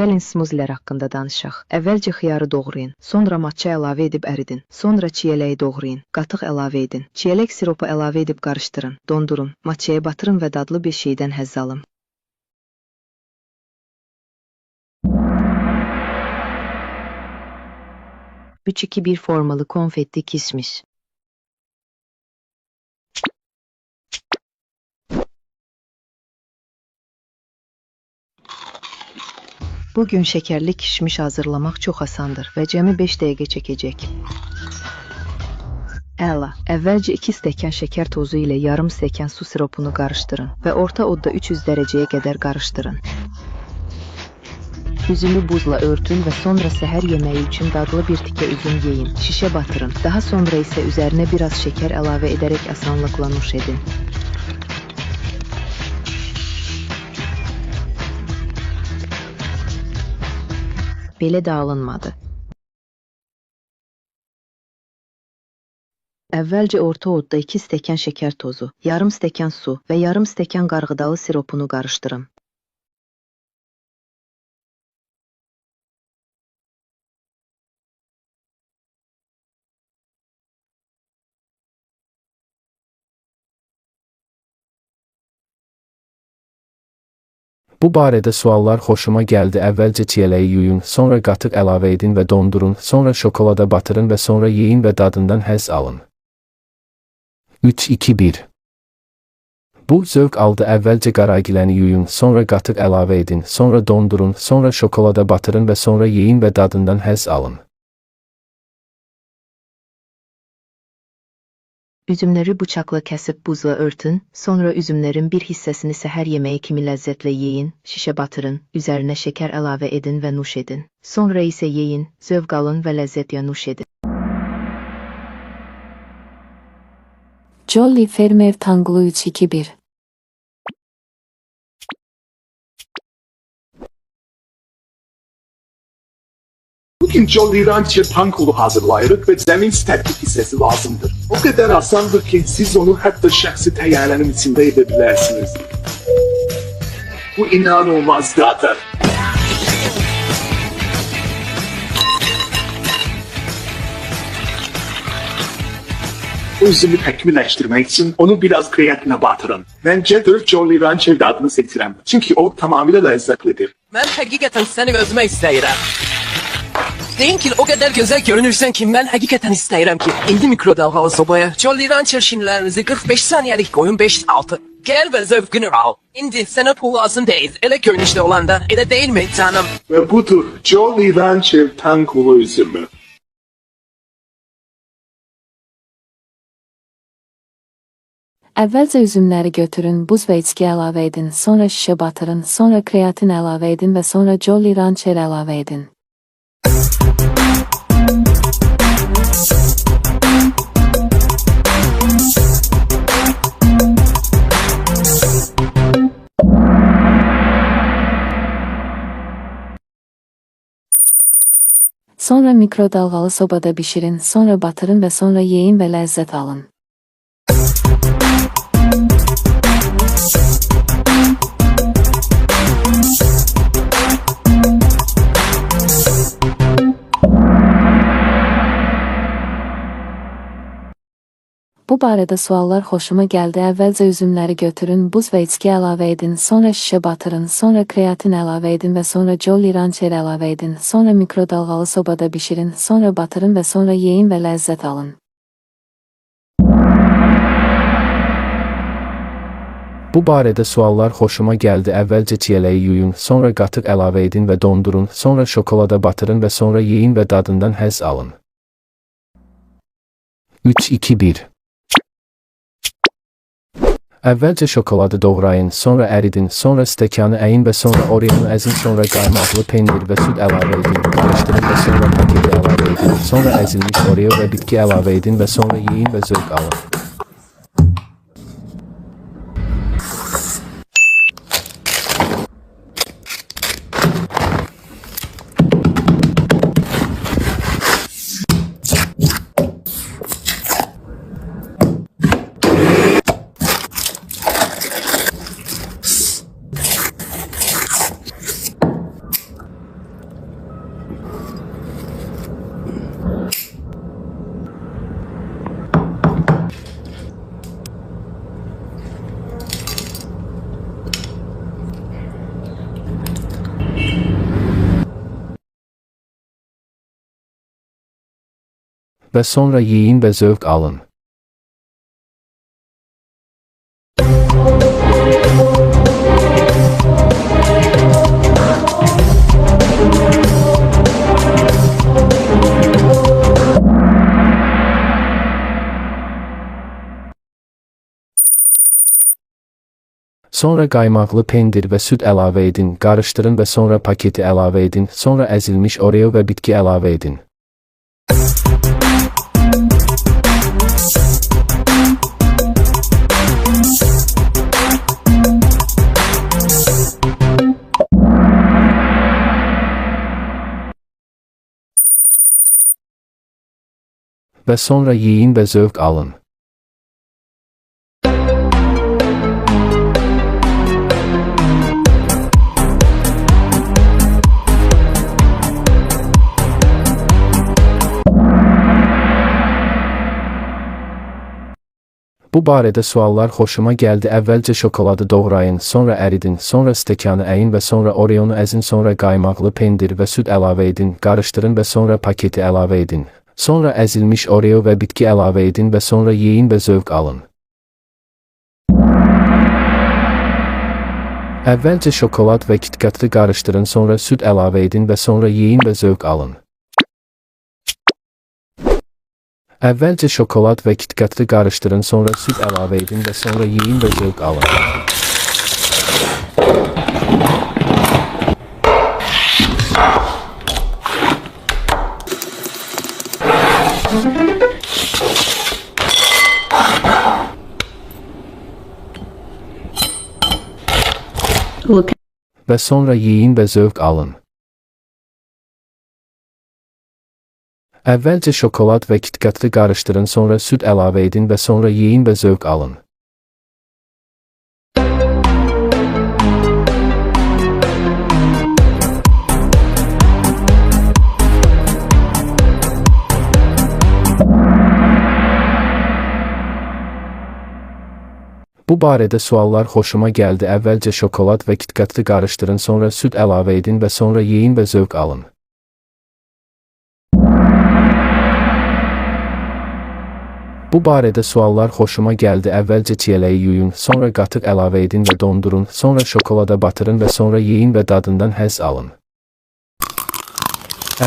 Gəlin smuzilər haqqında danışaq. Əvvəlcə xiyarı doğrayın, sonra matça əlavə edib əridin, sonra çiyələyi doğrayın, qatıq əlavə edin, çiyələk siropu əlavə edib qarışdırın, dondurun, matçaya batırın və dadlı bir şeydən həzz alın. Üç, iki, bir formalı konfetti kismiş. Bugün şekerli kişmiş hazırlamak çok asandır ve cəmi 5 dəqiqə çəkəcək. Əla, əvvəlcə 2 stəkan şeker tozu ilə yarım stəkan su siropunu qarışdırın və orta odda 300 dərəcəyə qədər qarışdırın. Üzümü buzla örtün və sonra səhər yeməyi üçün dadlı bir tikə üzüm yeyin, şişə batırın. Daha sonra isə üzərinə biraz şeker əlavə edərək asanlıqla nuş edin. Belə də alınmadı. Əvvəlcə orta odda 2 stəkan şeker tozu, yarım stəkan su və yarım stəkan qarğıdalı siropunu qarışdırın. Bu barədə suallar xoşuma gəldi. Əvvəlcə çiyələyi yuyun, sonra qatıq əlavə edin və dondurun, sonra şokolada batırın və sonra yeyin və dadından həzz alın. 3, 2, 1. Bu zövq aldı. Əvvəlcə qaragiləni yuyun, sonra qatıq əlavə edin, sonra dondurun, sonra şokolada batırın və sonra yeyin və dadından həzz alın. Üzümləri bıçaqla kəsib buzla örtün, sonra üzümlərin bir hissəsini səhər yeməyi kimi ləzzətlə yeyin, şişə batırın, üzərinə şeker əlavə edin və nuş edin. Sonra isə yeyin, zövq alın və ləzzətlə nuş edin. Jolly Fermer Tanglu 3-2-1. Bugün Jolly Rancher Tankolu hazırlayırıq və zəmin stərklik hissəsi lazımdır. O qədər asandır ki, siz onu hətta şəxsi təyyarənin içində edə bilərsiniz. Bu inanılmazdır. Bu üzümü təkmilləşdirmək üçün onu biraz kreatinə batırın. Məncə 4 Jolly Rancher dadını seçirəm, çünki o tamamilə ləzzətlidir. Mən həqiqətən səni özmək istəyirəm. Deyin ki, o qədər gözəl görünürsən ki, mən həqiqətən istəyirəm ki, indi mikrodalğalı sobaya Jolly Rancher şinlərinizi 45 saniyəlik qoyun 5-6. Gəl və zövqünü al. İndi sənə pul lazım deyil, elə görünüşdə olanda, elə deyilmi canım? Və budur Jolly Rancher Tankolu üzümü. Əvvəlcə üzümləri götürün, buz və içki əlavə edin, sonra şişə batırın, sonra kreatin əlavə edin və sonra Jolly Rancher əlavə edin. Sonra mikrodalğalı sobada bişirin, sonra batırın və sonra yeyin və ləzzət alın. Bu barədə suallar xoşuma gəldi. Əvvəlcə üzümləri götürün, buz və içki əlavə edin, sonra şişə batırın, sonra kreatin əlavə edin və sonra Jolly Rancher əlavə edin, sonra mikrodalğalı sobada bişirin, sonra batırın və sonra yeyin və ləzzət alın. Bu barədə suallar xoşuma gəldi. Əvvəlcə çiyələyi yuyun, sonra qatıq əlavə edin və dondurun, sonra şokolada batırın və sonra yeyin və dadından həzz alın. 3, 2, 1. Əvvəlcə şokoladı doğrayın, sonra əridin, sonra stəkanı əyin və sonra oreonu əzin, sonra qaymaqlı pendir və süd əlavə edin, qarışdırın və sonra paketi əlavə edin, sonra əzilmiş oreo və bitki əlavə edin və sonra yeyin və zövq alın. və sonra yeyin və zövq alın. Sonra qaymaqlı pendir və süd əlavə edin, qarışdırın və sonra paketi əlavə edin, sonra əzilmiş Oreo və bitki əlavə edin. Və sonra yeyin və zövq alın. Bu barədə suallar xoşuma gəldi. Əvvəlcə şokoladı doğrayın, sonra əridin, sonra stəkanı əyin və sonra Oreonu əzin, sonra qaymaqlı pendir və süd əlavə edin, qarışdırın və sonra paketi əlavə edin. Sonra əzilmiş Oreo və bitki əlavə edin və sonra yeyin və zövq alın. Əvvəlcə şokolad və KitKatı qarışdırın, sonra süd əlavə edin və sonra yeyin və zövq alın. Əvvəlcə şokolad və KitKatı qarışdırın, sonra süd əlavə edin və sonra yeyin və zövq alın. Və sonra yeyin və zövq alın. Əvvəlcə şokolad və KitKatı qarışdırın, sonra süd əlavə edin və sonra yeyin və zövq alın. Bu barədə suallar xoşuma gəldi. Əvvəlcə şokolad və KitKatı qarışdırın, sonra süd əlavə edin və sonra yeyin və zövq alın. Bu barədə suallar xoşuma gəldi. Əvvəlcə çiyələyi yuyun, sonra qatıq əlavə edin və dondurun, sonra şokolada batırın və sonra yeyin və dadından həzz alın.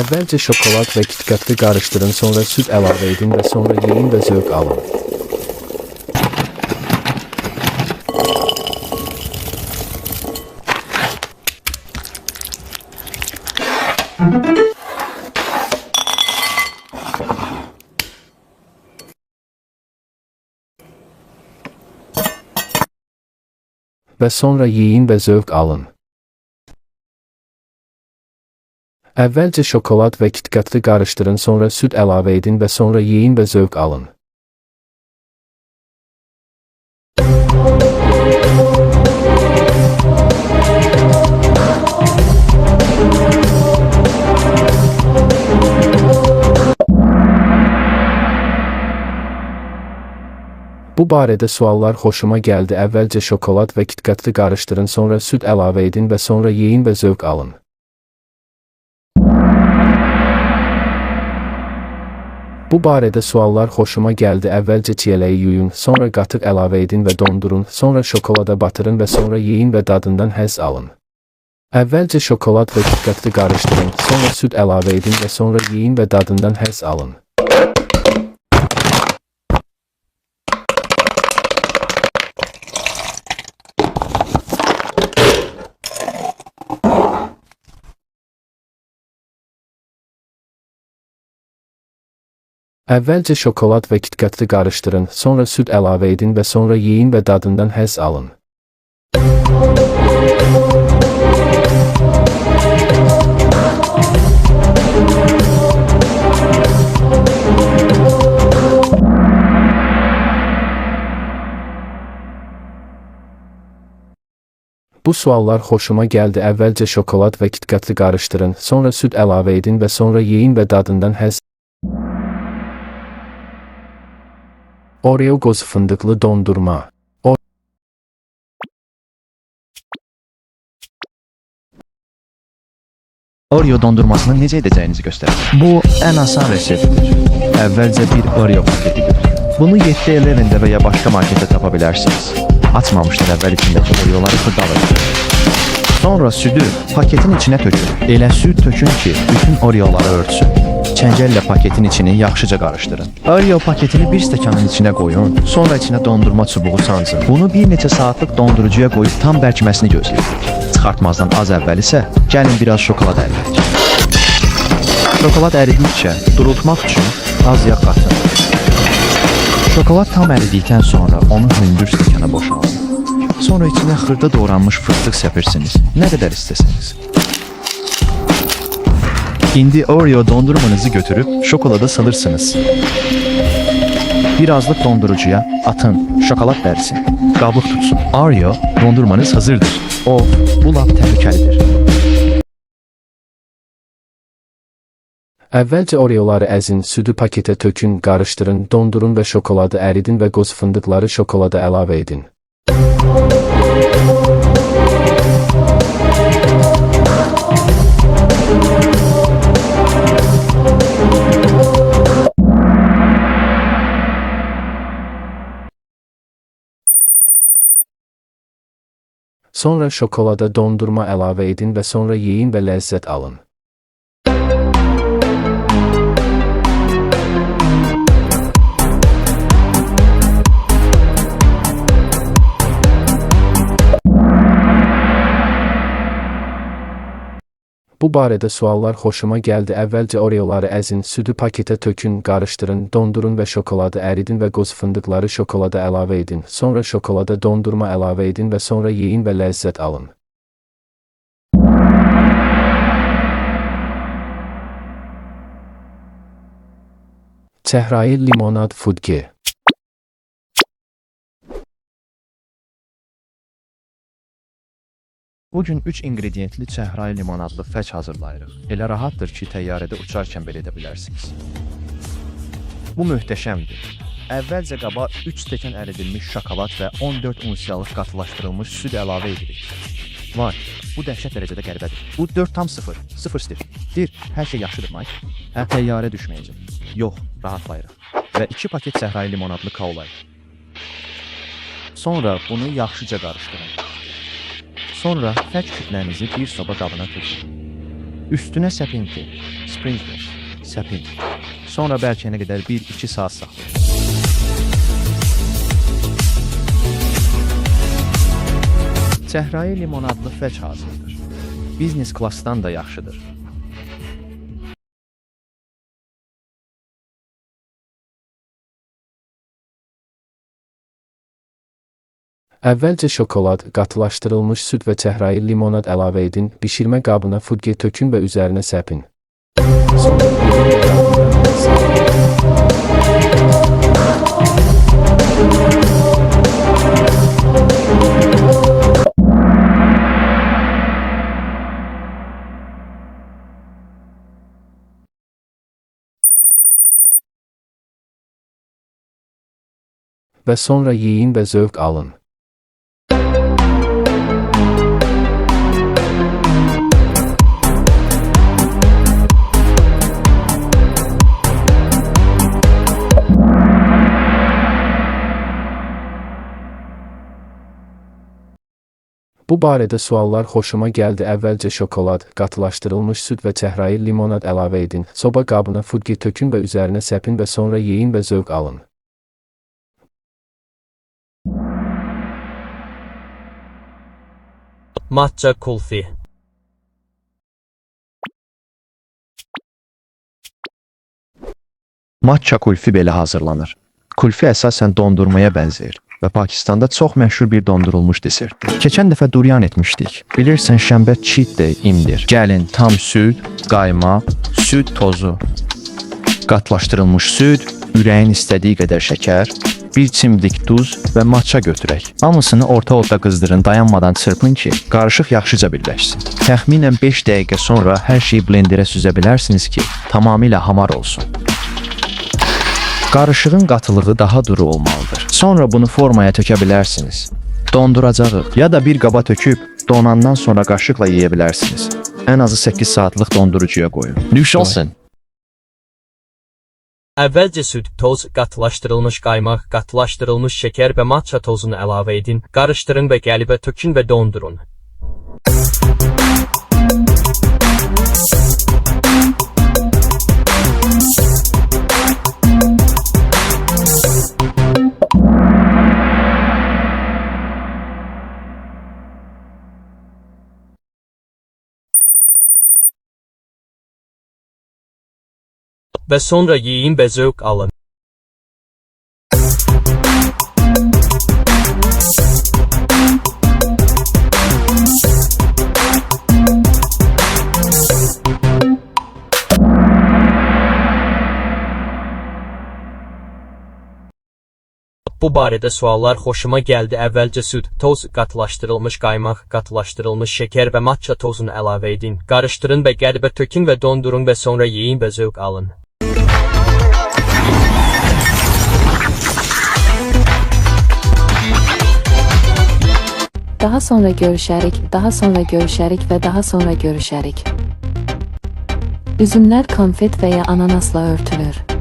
Əvvəlcə şokolad və KitKatı qarışdırın, sonra süd əlavə edin və sonra yeyin və zövq alın. Və sonra yeyin və zövq alın. Əvvəlcə şokolad və KitKatı qarışdırın, sonra süd əlavə edin və sonra yeyin və zövq alın. Bu barədə suallar xoşuma gəldi. Əvvəlcə şokolad və KitKatı qarışdırın, sonra süd əlavə edin və sonra yeyin və zövq alın. Bu barədə suallar xoşuma gəldi. Əvvəlcə çiyələyi yuyun, sonra qatıq əlavə edin və dondurun, sonra şokolada batırın və sonra yeyin və dadından həzz alın. Əvvəlcə şokolad və KitKatı qarışdırın, sonra süd əlavə edin və sonra yeyin və dadından həzz alın. Əvvəlcə şokolad və KitKatı qarışdırın, sonra süd əlavə edin və sonra yeyin və dadından həzz alın. Bu suallar xoşuma gəldi. Əvvəlcə şokolad və KitKatı qarışdırın, sonra süd əlavə edin və sonra yeyin və dadından həzz. Oreo qoz fındıqlı dondurma. Oreo dondurmasını necə edəcəyinizi göstərəcəm. Bu ən asan reseptdir. Əvvəlcə bir Oreo paketi götürün. Bunu 7-Eleven'də və ya başqa marketdə tapa bilərsiniz. Açmamışdan əvvəl içindəki Oreoları xırdalın. Sonra südü paketin içinə tökün. Elə süd tökün ki, bütün Oreoları örtsün. Çəngəllə paketin içini yaxşıca qarışdırın. Oreo paketini bir stəkanın içinə qoyun, sonra içinə dondurma çubuğu sancın. Bunu bir neçə saatlıq dondurucuya qoyub tam bərkiməsini gözləyin. Çıxartmazdan az əvvəl isə gəlin biraz şokolad əridək. Şokolad əridikcə durultmaq üçün az yağ qatın. Şokolad tam əridikdən sonra onu hündür stəkana boşaldın. Sonra içinə xırda doğranmış fıstıq səpirsiniz, nə qədər istəsəniz. İndi Oreo dondurmanızı götürüp şokolada salırsınız. Birazlık dondurucuya atın, şokolat versin. Qabıq tutsun. Oreo dondurmanız hazırdır. Bu lap təhlükəlidir. Əvvəlcə Oreoları əzin, südü paketə tökün, qarışdırın, dondurun və şokoladı əridin və qoz fındıqları şokolada əlavə edin. Sonra şokolada dondurma əlavə edin və sonra yeyin və ləzzət alın. Bu barədə suallar xoşuma gəldi. Əvvəlcə Oreoları əzin, südü paketə tökün, qarışdırın, dondurun və şokoladı əridin və qoz fındıqları şokolada əlavə edin. Sonra şokolada dondurma əlavə edin və sonra yeyin və ləzzət alın. Çəhrayı limonad fudge. Bugün 3 ingrediyentli çəhrayı limonadlı fəç hazırlayırıq. Elə rahatdır ki, təyyarədə uçarkən belə edə bilərsiniz. Bu möhtəşəmdir. Əvvəlcə qaba 3 stəkan əridilmiş şokolad və 14 unsiyalıq qatılaşdırılmış süd əlavə edirik. Vay, bu dəhşət dərəcədə qəribədir. Bu 4,0, 0 stir. Hər şey yaxşıdır, Mike. Təyyarə düşməyəcək. Yox, rahatlayırıq. Və 2 paket çəhrayı limonadlı kaolay. Sonra bunu yaxşıca qarışdırın. Sonra fəç kütlənizi bir soba qabına tökün. Üstünə səpinti, sprinkler, səpin. Sonra bərkiyənə qədər 1-2 saat saxlayın. Çəhrayı limonadlı fəç hazırdır. Biznes klassdan da yaxşıdır. Əvvəlcə şokolad, qatılaşdırılmış süd və çəhrayı limonad əlavə edin, bişirmə qabına fudge tökün və üzərinə səpin. Və sonra yeyin və zövq alın. Bu barədə suallar xoşuma gəldi. Əvvəlcə şokolad, qatılaşdırılmış süd və çəhrayı limonad əlavə edin. Soba qabına fudge tökün və üzərinə səpin və sonra yeyin və zövq alın. Matcha kulfi. Matcha kulfi belə hazırlanır. Kulfi əsasən dondurmaya bənzəyir və Pakistanda çox məşhur bir dondurulmuş desertdir. Keçən dəfə duryan etmişdik. Bilirsən, şənbə cheat day imdir. Gəlin tam süd, qaymaq, süd tozu, qatlaşdırılmış süd, ürəyin istədiyi qədər şəkər, bir çimdik duz və matcha götürək. Hamısını orta odda qızdırın, dayanmadan çırpın ki, qarışıq yaxşıca birləşsin. Təxminən 5 dəqiqə sonra hər şeyi blenderə süzə bilərsiniz ki, tamamilə hamar olsun. Qarışığın qatılığı daha duru olmalıdır. Sonra bunu formaya tökə bilərsiniz. Donduracağıq ya da bir qaba töküb donandan sonra qaşıqla yeyə bilərsiniz. ən azı 8 saatlıq dondurucuya qoyun. Nuş olsun. Əvvəlcə süd, toz, qatılaşdırılmış qaymaq, qatılaşdırılmış şəkər və matcha tozunu əlavə edin. Qarışdırın və qəlibə tökün və dondurun. Və sonra yeyin və zövq alın. Bu barədə suallar xoşuma gəldi. Əvvəlcə süd, toz, qatılaşdırılmış qaymaq, qatılaşdırılmış şəkər və matcha tozunu əlavə edin. Qarışdırın və qəlibə tökün və dondurun və sonra yeyin və zövq alın. Daha sonra görüşərik, daha sonra görüşərik və daha sonra görüşərik. Üzümlər konfet və ya ananasla örtülür.